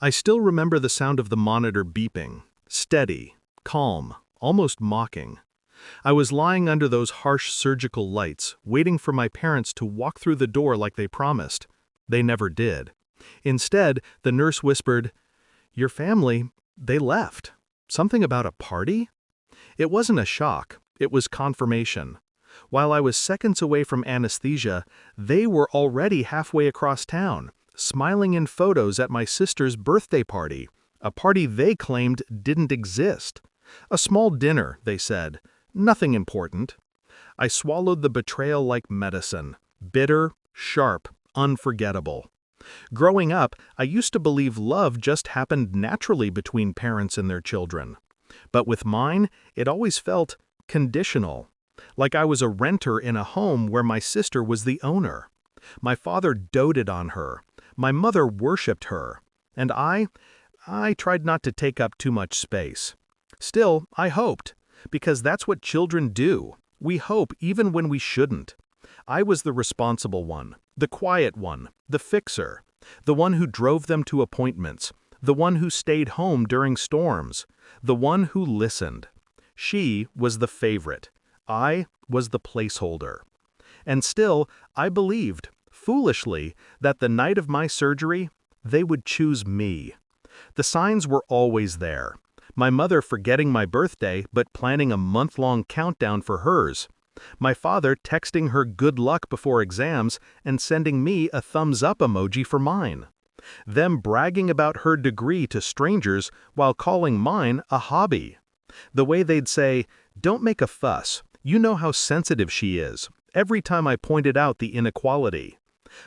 I still remember the sound of the monitor beeping, steady, calm, almost mocking. I was lying under those harsh surgical lights, waiting for my parents to walk through the door like they promised. They never did. Instead, the nurse whispered, "Your family, they left. Something about a party?" It wasn't a shock, it was confirmation. While I was seconds away from anesthesia, they were already halfway across town, smiling in photos at my sister's birthday party, a party they claimed didn't exist. A small dinner, they said. Nothing important. I swallowed the betrayal like medicine. Bitter, sharp, unforgettable. Growing up, I used to believe love just happened naturally between parents and their children. But with mine, it always felt conditional. Like I was a renter in a home where my sister was the owner. My father doted on her. My mother worshipped her. And I tried not to take up too much space. Still, I hoped. Because that's what children do. We hope even when we shouldn't. I was the responsible one, the quiet one, the fixer, the one who drove them to appointments, the one who stayed home during storms, the one who listened. She was the favorite. I was the placeholder. And still, I believed, foolishly, that the night of my surgery, they would choose me. The signs were always there. My mother forgetting my birthday but planning a month-long countdown for hers. My father texting her good luck before exams and sending me a thumbs-up emoji for mine. Them bragging about her degree to strangers while calling mine a hobby. The way they'd say, "Don't make a fuss, you know how sensitive she is," every time I pointed out the inequality.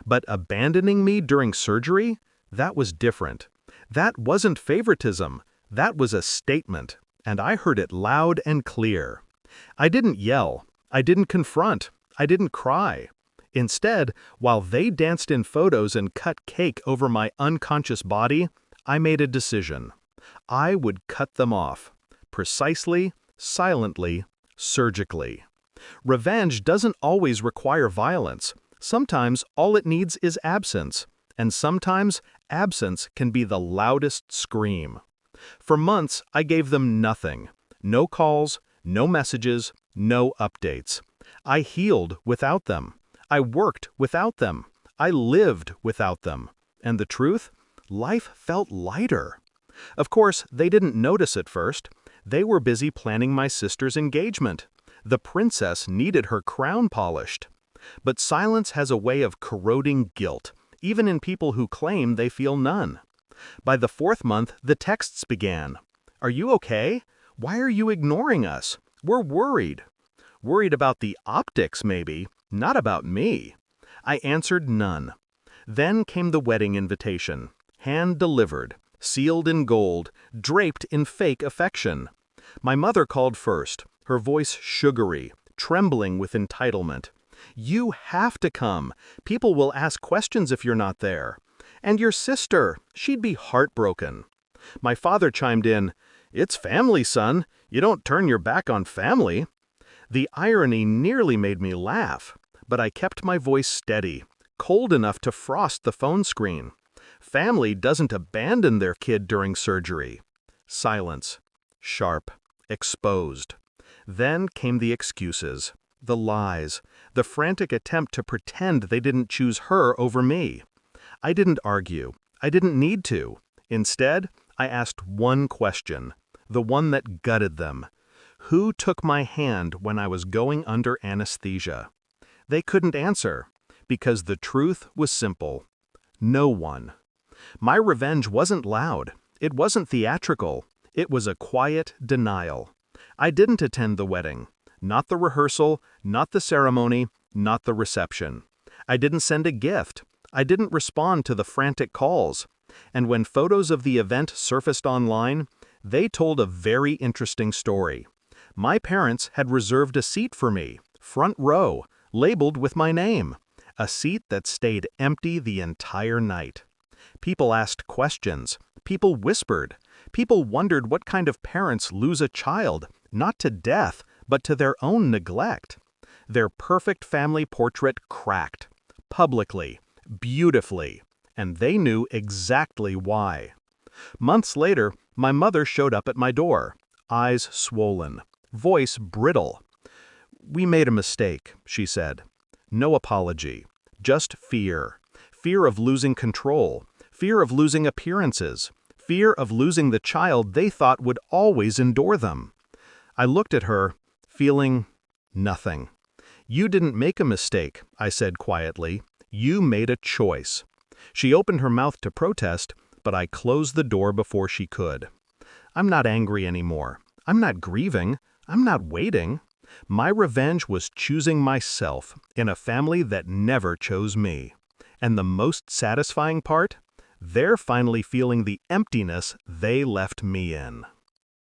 But abandoning me during surgery? That was different. That wasn't favoritism. That was a statement, and I heard it loud and clear. I didn't yell, I didn't confront, I didn't cry. Instead, while they danced in photos and cut cake over my unconscious body, I made a decision. I would cut them off. Precisely, silently, surgically. Revenge doesn't always require violence. Sometimes all it needs is absence, and sometimes absence can be the loudest scream. For months, I gave them nothing. No calls, no messages, no updates. I healed without them. I worked without them. I lived without them. And the truth? Life felt lighter. Of course, they didn't notice at first. They were busy planning my sister's engagement. The princess needed her crown polished. But silence has a way of corroding guilt, even in people who claim they feel none. By the 4th month, the texts began. "Are you okay? Why are you ignoring us? We're worried." Worried about the optics, maybe, not about me. I answered none. Then came the wedding invitation, hand-delivered, sealed in gold, draped in fake affection. My mother called first, her voice sugary, trembling with entitlement. "You have to come. People will ask questions if you're not there. And your sister, she'd be heartbroken." My father chimed in, "It's family, son. You don't turn your back on family." The irony nearly made me laugh, but I kept my voice steady, cold enough to frost the phone screen. Family doesn't abandon their kid during surgery. Silence. Sharp. Exposed. Then came the excuses, the lies, the frantic attempt to pretend they didn't choose her over me. I didn't argue. I didn't need to. Instead, I asked one question, the one that gutted them. Who took my hand when I was going under anesthesia? They couldn't answer, because the truth was simple. No one. My revenge wasn't loud. It wasn't theatrical. It was a quiet denial. I didn't attend the wedding. Not the rehearsal, not the ceremony, not the reception. I didn't send a gift. I didn't respond to the frantic calls. And when photos of the event surfaced online, they told a very interesting story. My parents had reserved a seat for me, front row, labeled with my name. A seat that stayed empty the entire night. People asked questions. People whispered. People wondered what kind of parents lose a child, not to death, but to their own neglect. Their perfect family portrait cracked. Publicly. Beautifully. And they knew exactly why. Months later, my mother showed up at my door, eyes swollen, voice brittle. "We made a mistake," she said. No apology, just fear. Fear of losing control, fear of losing appearances, fear of losing the child they thought would always endure them. I looked at her, feeling nothing. "You didn't make a mistake," I said quietly. "You made a choice." She opened her mouth to protest, but I closed the door before she could. I'm not angry anymore. I'm not grieving. I'm not waiting. My revenge was choosing myself in a family that never chose me. And the most satisfying part? They're finally feeling the emptiness they left me in.